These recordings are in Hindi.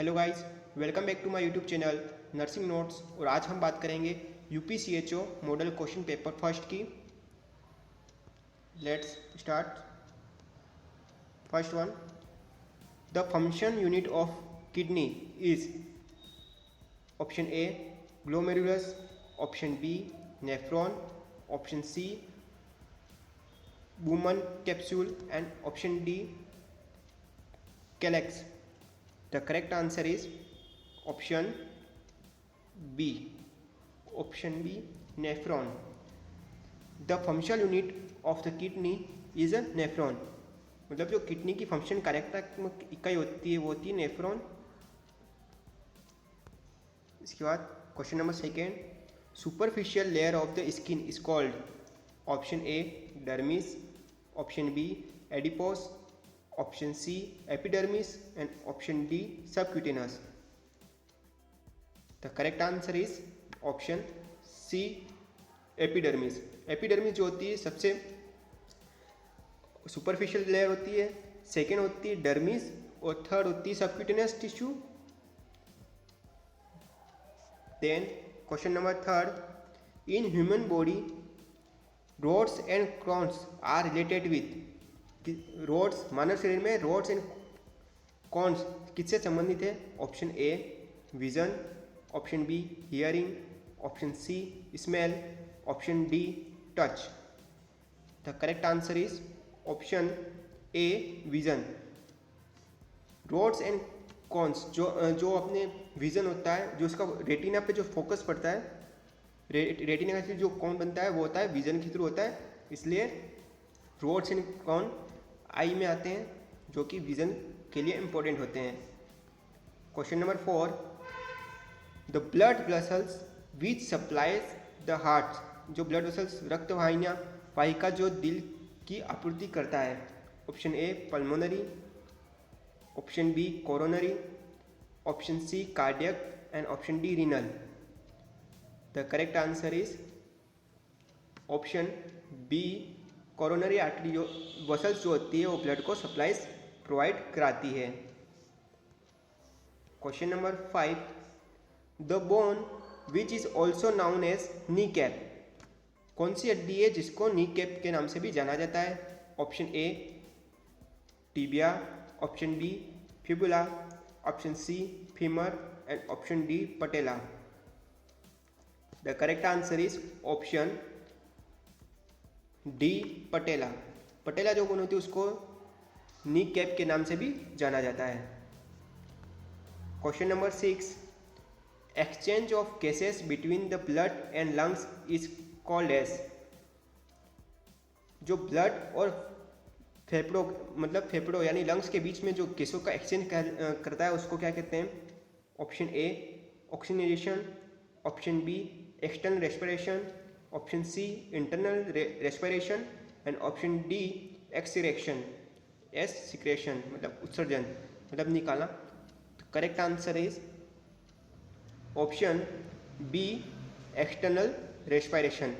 Hello guys, welcome back to my YouTube channel nursing notes. और आज हम बात करेंगे UPCHO model question paper first की। Let's start. First one, the function unit of kidney is option A glomerulus, option B nephron, option C Bowman capsule and option D calyx. The correct answer is option B. Option B, nephron. The functional unit of the kidney is a nephron. मतलब जो किडनी की फंक्शन कार्यात्मक इकाई होती है वो होती है नेफ्रॉन। इसके बाद question number second, superficial layer of the skin is called option A dermis, option B adipose, option C epidermis and option D subcutaneous. The correct answer is option C epidermis. Epidermis जो होती है सबसे सुपरफिशियल लेयर होती है, सेकेंड होती है डर्मिस और थर्ड होती है subcutaneous tissue. Then question number third, in human body rods and cones are related with. Rods, मानव शरीर में रोड्स एंड कॉन्स किससे संबंधित है? Option A vision, option B hearing, option C smell, option D touch. The correct answer is option A vision. Rods and cones जो अपने विजन होता है, जो उसका रेटिना पे जो फोकस पड़ता है, रेटिना का जो कौन बनता है वो होता है विजन के थ्रू होता है, इसलिए रोड्स एंड कॉन आई में आते हैं जो कि विजन के लिए इंपॉर्टेंट होते हैं। Question number four, the blood vessels which supplies the heart. जो ब्लड वेसल्स रक्त वाहिका जो दिल की आपूर्ति करता है। Option A pulmonary, option B coronary, option C cardiac and option D renal. The correct answer is option B coronary artery. जो वसल्स जो होती है वो ब्लड को सप्लाईज प्रोवाइड कराती है। Question number five, the bone which is also known as knee cap. कौन सी हड्डी है जिसको नी कैप के नाम से भी जाना जाता है? Option A tibia, option B fibula, option C femur and option D patella. The correct answer is option D patella. Patella जो बोन होती है उसको नी कैप के नाम से भी जाना जाता है। Question number six, exchange of gases between the blood and lungs is called as. जो ब्लड और फेफड़ों मतलब फेफड़ों यानी लंग्स के बीच में जो गैसों का एक्सचेंज करता है उसको क्या कहते हैं? Option A oxygenation, option B external respiration, option C internal respiration and option D excretion. एस सिक्रेशन मतलब उत्सर्जन मतलब निकालना। तो correct answer is option B external respiration.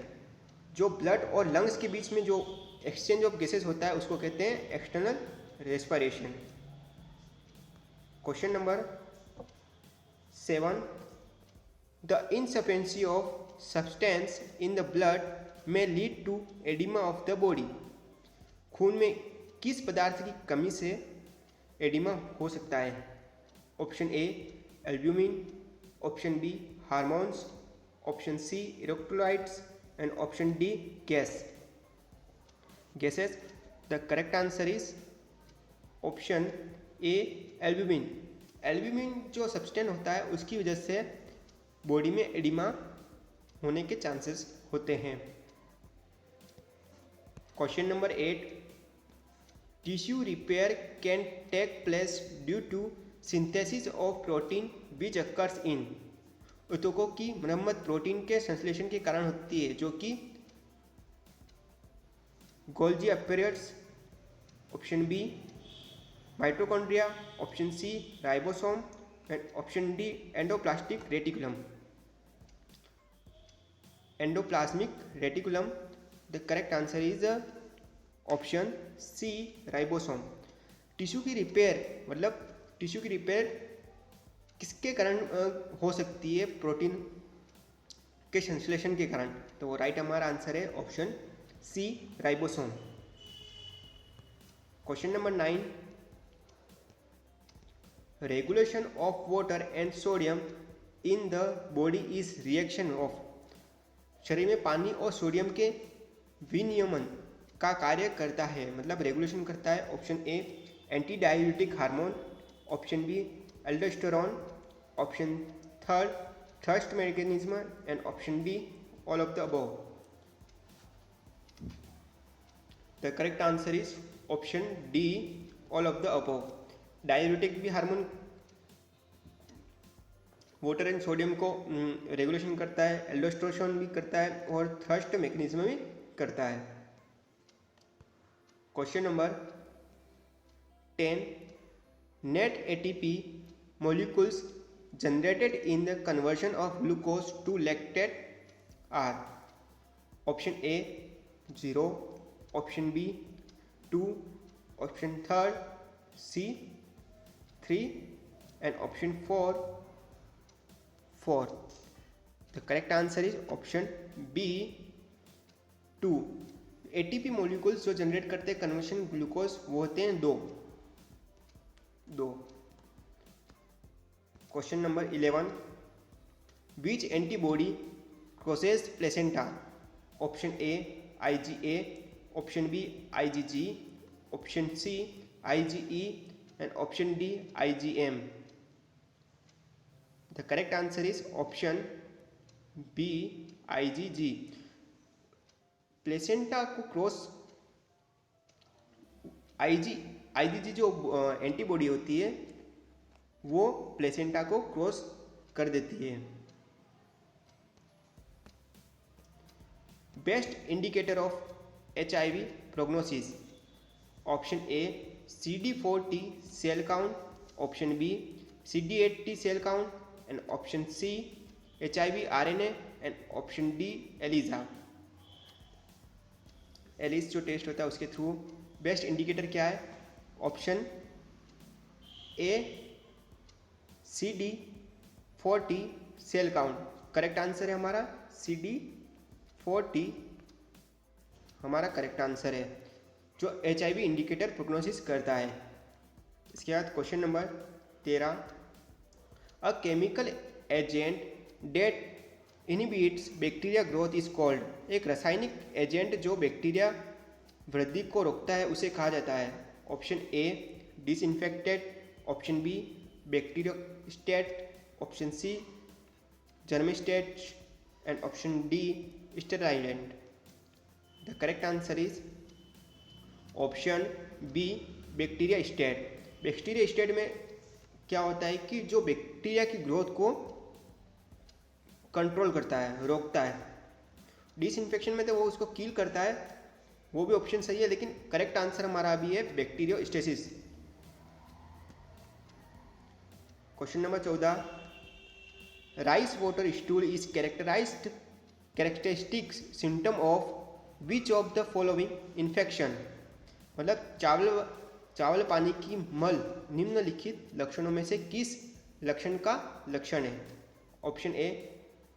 जो ब्लड और लंग्स के बीच में जो एक्सचेंज ऑफ गैसेस होता है उसको कहते हैं external respiration. Question number seven, the insufficiency of substance in the blood may lead to edema of the body। खून में किस पदार्थ की कमी से एडिमा हो सकता है? Option A albumin, option B hormones, option C electrolytes and option D gases. The correct answer is option A albumin. Albumin जो सब्सटेंस होता है उसकी वजह से बॉडी में एडिमा होने के चांसेस होते हैं। Question number eight, tissue repair can take place due to synthesis of protein which occurs in. ऊतकों की मरम्मत प्रोटीन के संश्लेषण के कारण होती है जो कि Golgi apparatus, option B mitochondria, option C ribosome and option D endoplastic reticulum. Endoplasmic reticulum. The correct answer is option C ribosome. Tissue की रिपेयर मतलब टिश्यू की रिपेयर किसके कारण हो सकती है? प्रोटीन के संश्लेषण के कारण। तो राइट हमारा आंसर है option C, ribosome. Question number 9, regulation of water and sodium in the body is reaction of. शरीर में पानी और सोडियम के विनियमन का कार्य करता है, मतलब रेगुलेशन करता है। Option A anti diuretic hormone, option B aldosterone, option third thrust mechanism and option B all of the above. The correct answer is option D, all of the above. Diuretic भी हार्मोन वाटर एंड सोडियम को रेगुलेशन करता है, एल्डोस्टेरोन भी करता है और थ्रस्ट मैकेनिज्म भी करता है। Question number 10, net ATP molecules generated in the conversion of glucose to lactate are option A 0, option B 2, option third C 3 and option 4. The correct answer is option B 2. ATP molecules जो जनरेट करते हैं कन्वर्शन ग्लूकोज वो होते हैं दो। Question number 11, which antibody crosses placenta? Option A IgA, option B IgG, option C IgE and option D IgM। The correct answer is option B IgG। Placenta को क्रॉस IgG जो एंटीबॉडी होती है वो प्लेसेंटा को क्रॉस कर देती है। Best indicator of HIV prognosis? Option A CD4T cell count, option B CD8T cell count and option C HIV RNA and option D ELISA. ELISA जो टेस्ट होता है उसके थ्रू बेस्ट इंडिकेटर क्या है? Option A CD4T cell count. Correct answer है हमारा CD4T हमारा करेक्ट आंसर है जो HIV इंडिकेटर प्रोग्नोसिस करता है। इसके बाद question number 13, a chemical agent that inhibits bacteria growth is called. एक रासायनिक एजेंट जो बैक्टीरिया वृद्धि को रोकता है उसे कहा जाता है। Option A disinfectant, option B bacteriostat, option C germistat and option D sterilant. The correct answer is option B bacteriostat. Bacteriostat में क्या होता है कि जो बैक्टीरिया की ग्रोथ को कंट्रोल करता है, रोकता है। डिसइंफेक्शन में तो वो उसको किल करता है, वो भी ऑप्शन सही है, लेकिन करेक्ट आंसर हमारा अभी है bacteriostasis. Question number 14, rice water stool is characteristic symptom of which of the following infection? मतलब चावल पानी की मल निम्नलिखित लक्षणों में से किस लक्षण का लक्षण है? Option A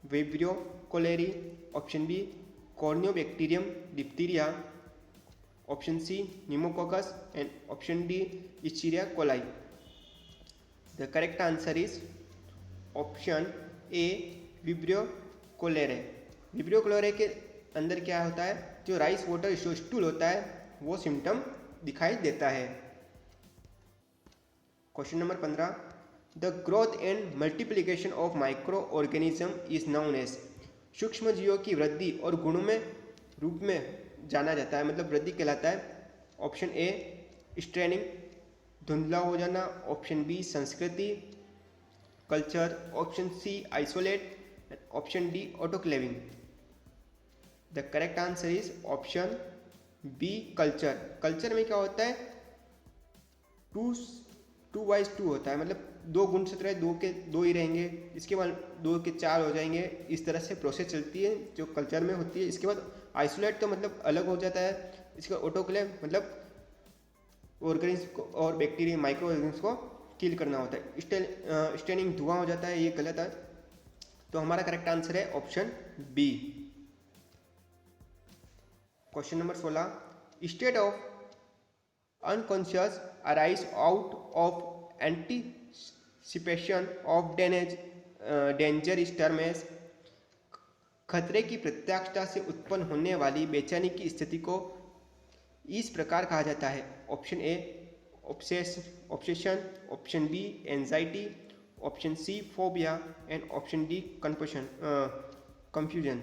vibrio cholerae, option B corynebacterium diphtheriae, option C pneumococcus and option D escherichia coli. The correct answer is option A vibrio cholerae. Vibrio cholerae के अंदर क्या होता है? जो राइस वाटर स्टूल होता है वो सिम्टम दिखाई देता है। Question number 15, the growth and multiplication of microorganism is known as. सूक्ष्म जीवों की वृद्धि और गुणों में रूप में जाना जाता है, मतलब वृद्धि कहलाता है। ऑप्शन ए स्ट्रेनिंग, धुंधला हो जाना, ऑप्शन बी संस्कृति culture, option C isolate, option D autoclaving. The correct answer is option B culture. Culture में क्या होता है? 2/2 होता है, मतलब 2 गुणसूत्र है, 2 के 2 ही रहेंगे, इसके बाद 2 के 4 हो जाएंगे। इस तरह से प्रोसेस चलती है जो कल्चर में होती है। इसके बाद आइसोलेट तो मतलब अलग हो जाता है। इसका ऑटोक्लेव मतलब ऑर्गेनिज्म को और बैक्टीरिया माइक्रो ऑर्गेनिज्म को किल करना होता है। स्टेनिंग धुआं हो जाता है, ये गलत है। तो हमारा करेक्ट आंसर है option B. Question number 16, state of unconscious arise out of anticipation of danger is termed as। खतरे की प्रत्याशा से उत्पन्न होने वाली बेचैनी की स्थिति को इस प्रकार कहा जाता है। Option A obsession, option B anxiety, option C phobia and option D confusion.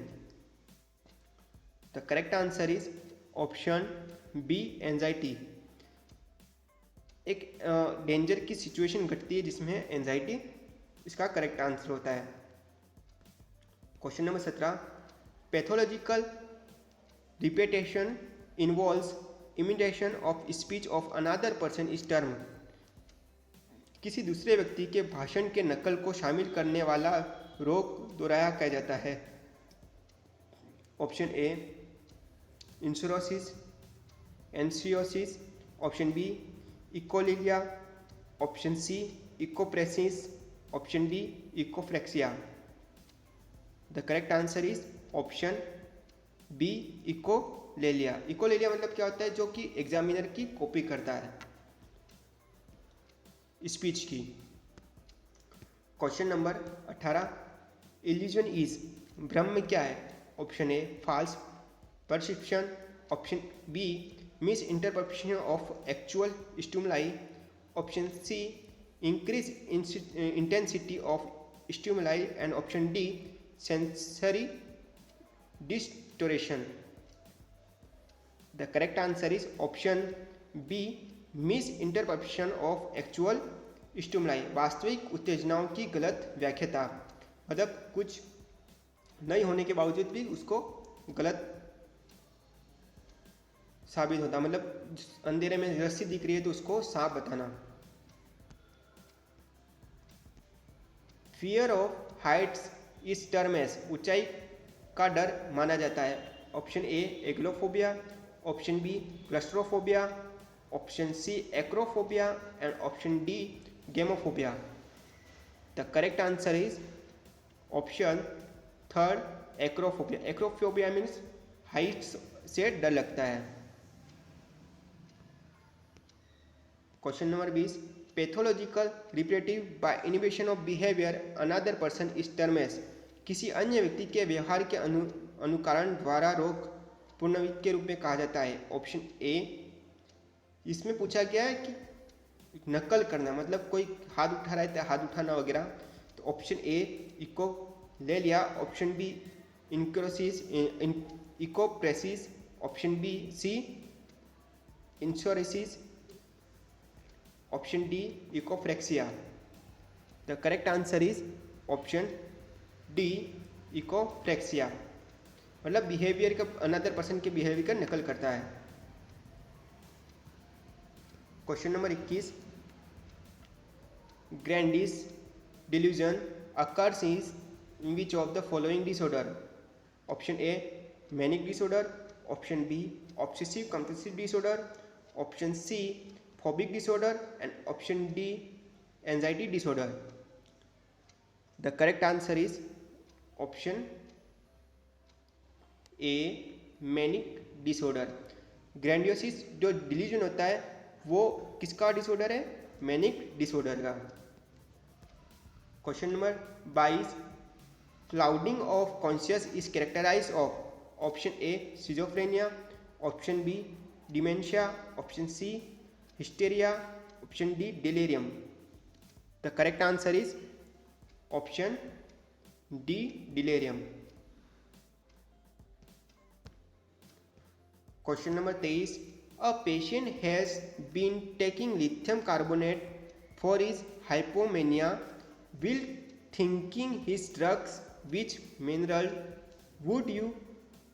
The correct answer is option B anxiety. एक डेंजर की सिचुएशन घटती है जिसमें एंजाइटी इसका करेक्ट आंसर होता है। Question number 17, pathological repetition involves imitation of speech of another person is term. किसी दूसरे व्यक्ति के भाषण के नकल को शामिल करने वाला रोग दोहराया कहा जाता है। ऑप्शन ए इंसुरोसिस, एंसियोसिस, option B echolalia, option C encopresis, option D echopraxia. The correct answer is option B echolalia. Echolalia मतलब क्या होता है? जो कि एग्जामिनर की कॉपी करता है स्पीच की। क्वेश्चन नंबर 18, इल्यूजन इज, भ्रम क्या है? Option A false perception, option B misinterpretation of actual stimuli, option C increase intensity of stimuli and option D sensory distortion. The correct answer is option B misinterpretation of actual stimuli. वास्तविक उत्तेजनाओं की गलत व्याख्या, मतलब कुछ नहीं होने के बावजूद भी उसको गलत साबित होता, मतलब अंधेरे में रस्सी दिख रही है तो उसको सांप बताना। Fear of heights is term as, ऊंचाई का डर माना जाता है। Option A agoraphobia, option B claustrophobia, option C acrophobia and option D gamophobia. The correct answer is option third acrophobia. Acrophobia means heights से डर लगता है। Question number 20, pathological repetitive by inhibition of behaviour another person is term as. किसी अन्य व्यक्ति के व्यवहार के अनुकरण द्वारा रोग पुनरावृत्ति के रूप में कहा जाता है। ऑप्शन ए, इसमें पूछा गया है कि नकल करना, मतलब कोई हाथ उठा रहा है तो हाथ उठाना वगैरह। तो option A echolalia, option B enuresis encopresis, option B C enuresis, option D echopraxia. The correct answer is option D echopraxia, मतलब बिहेवियर का, अनदर पर्सन के बिहेवियर का नकल करता है। Question number 21, grandiose delusion occurs in which of the following disorder. Option A manic disorder, option B obsessive compulsive disorder, option C phobic disorder and option D anxiety disorder. The correct answer is option A manic disorder. Grandiosity जो डिल्यूजन होता है वो किसका डिसऑर्डर है? मैनिक डिसऑर्डर का। Question number 22, clouding of conscious is characterize of. Option A schizophrenia, option B dementia, option C hysteria, option D delirium. The correct answer is option D delirium. Question number 23, a patient has been taking lithium carbonate for his hypomania while thinking his drugs. Which mineral would you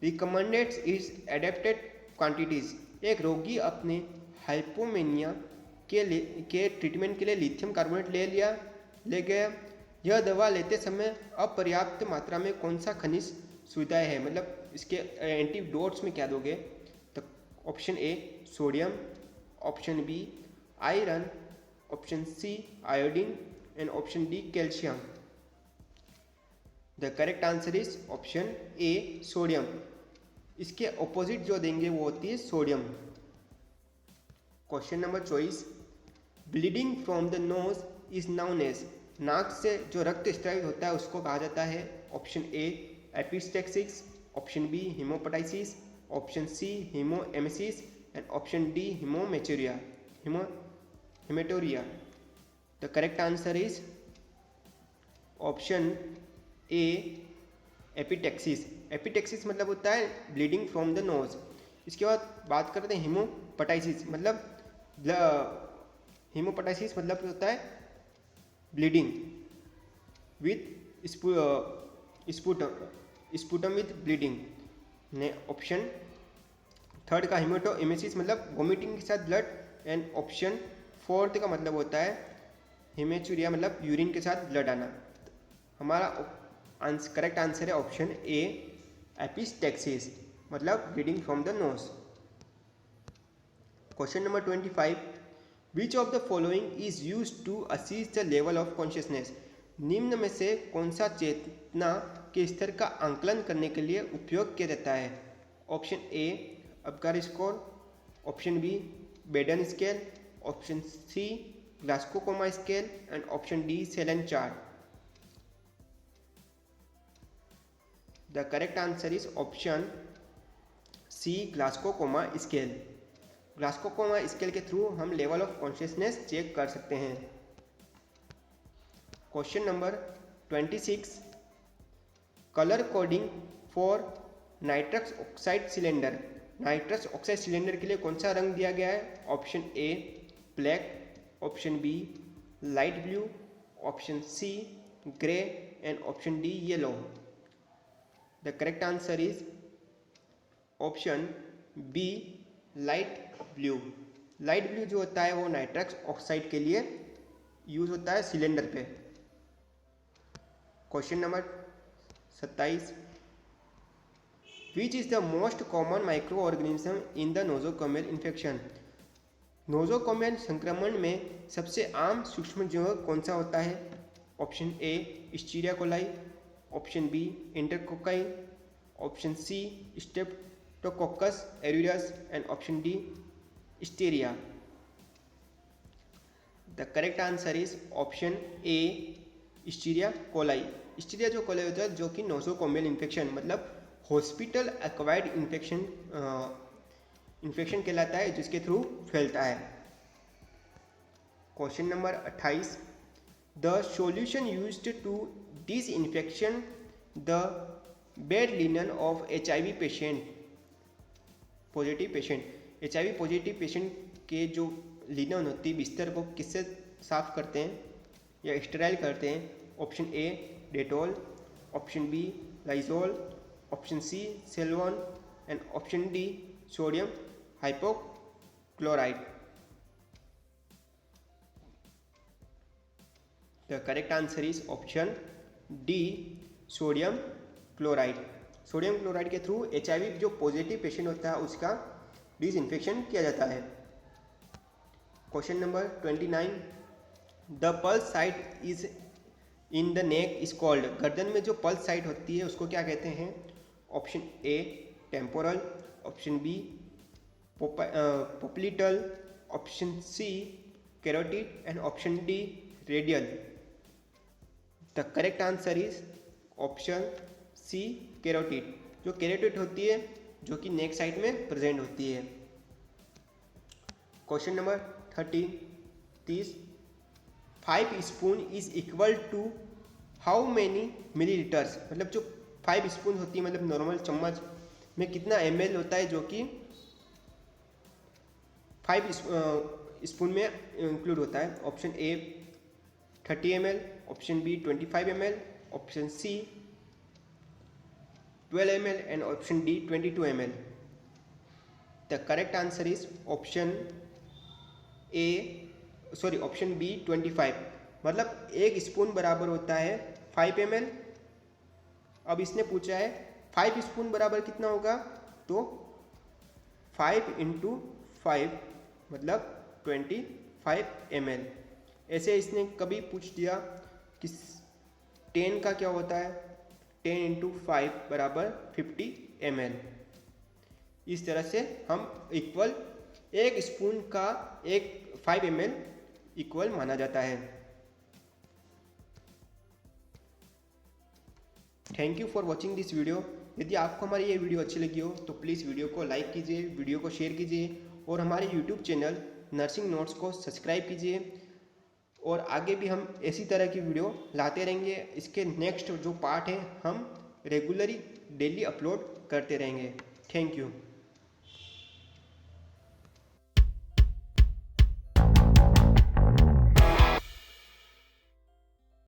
recommend its adapted quantities? एक रोगी अपने हाइपोमेनिया के ट्रीटमेंट के लिए लिथियम कार्बोनेट ले गया। यह दवा लेते समय अपर्याप्त मात्रा में कौन सा खनिज सुविधाएं है, मतलब इसके एंटीडोट्स में क्या दोगे? तो option A sodium, option B iron, option C iodine and option D calcium. The correct answer is option A sodium. इसके ऑपोजिट जो देंगे वो होती है sodium. Question number 24, bleeding from the nose is known as. नाक से जो रक्त स्रावित होता है उसको कहा जाता है option A epistaxis, option B haemoptysis, option C haematemesis and option D haematuria. The correct answer is option A epistaxis. Epistaxis मतलब होता है ब्लीडिंग फ्रॉम द नोज। इसके बाद बात करते हैं हेमोपटाइसिस मतलब होता है bleeding with sputum with bleeding. ने ऑप्शन थर्ड का हेमेटोएमेसिस मतलब वोमिटिंग के साथ ब्लड एंड ऑप्शन फोर्थ का मतलब होता है हेमेचूरिया मतलब यूरिन के साथ ब्लड आना। हमारा करेक्ट आंसर है ऑप्शन ए एपिस्टेक्सिस मतलब bleeding from the nose. Question number 25, which of the following is used to assess the level of consciousness. निम्न में से कौन सा चेतना के स्तर का आंकलन करने के लिए उपयोग किया जाता है। Option A Apgar score, option B Braden scale, option C Glasgow coma scale and option D Snellen chart. The correct answer is option C Glasgow coma scale. Glasgow coma scale के थ्रू हम लेवल ऑफ कॉन्शियसनेस चेक कर सकते हैं। Question number 26, colour coding for nitrous oxide cylinder. Nitrous oxide cylinder के लिए कौन सा रंग दिया गया है। Option A black, option B light blue, option C grey and option D yellow. The correct answer is option B light blue. Light blue जो होता है वो नाइट्रस ऑक्साइड के लिए यूज होता है सिलेंडर पे। Question number 27, which is the most common micro organism in the nosocomial infection. Nosocomial संक्रमण में सबसे आम सूक्ष्मजीव कौन सा होता है। Option A escherichia coli, option B enterococci, option C streptococcus aureus and option D listeria. The correct answer is option A escherichia coli. Escherichia जो कोलाई होता है जो कि नोजोकोमियल इन्फेक्शन मतलब हॉस्पिटल एक्वायर्ड इन्फेक्शन कहलाता है जिसके थ्रू फैलता है। Question number 28, the solution used to disinfection the bed linen of HIV positive patient. HIV positive patient के जो लिनन होती है बिस्तर को किससे साफ करते हैं या स्टेराइल करते हैं। Option A Dettol, option B Lysol, option C Savlon and option D sodium hypochlorite. The correct answer is option D sodium chloride. Sodium chloride के थ्रू HIV जो पॉजिटिव पेशेंट होता है उसका डिसइंफेक्शन किया जाता है। Question number 29, the pulse site is in the neck is called. गर्दन में जो पल्स साइट होती है उसको क्या कहते हैं। Option A temporal, option B popliteal, option C carotid and option D radial. The correct answer is option C carotid. जो कैरोटिड होती है जो कि नेक साइड में प्रेजेंट होती है। Question number 30, 5 spoon is equal to how many millilitres. मतलब जो 5 स्पून होती है मतलब नॉर्मल चम्मच में कितना ml होता है जो कि 5 स्पून में इंक्लूड होता है। Option A 30 ml, option B 25 ml, option C 12 ml and option D 22 ml। The correct answer is option B 25। मतलब 1 स्पून बराबर होता है 5 ml। अब इसने पूछा है 5 स्पून बराबर कितना होगा तो 5 × 5 मतलब 25 ml। ऐसे इसने कभी पूछ दिया कि 10 का क्या होता है, 10 इंटू 5 बराबर 50 ml। इस तरह से हम इक्वल एक स्पून का 5 ml इक्वल माना जाता है। Thank you for watching this video. यदि आपको हमारी ये वीडियो अच्छी लगी हो तो प्लीज़ वीडियो को लाइक कीजिए, वीडियो को शेयर कीजिए और हमारे यूट्यूब चैनल नर्सिंग नोट्स को सब्सक्राइब कीजिए। और आगे भी हम इसी तरह की वीडियो लाते रहेंगे। इसके नेक्स्ट जो पार्ट है हम रेगुलरली डेली अपलोड करते रहेंगे। Thank you.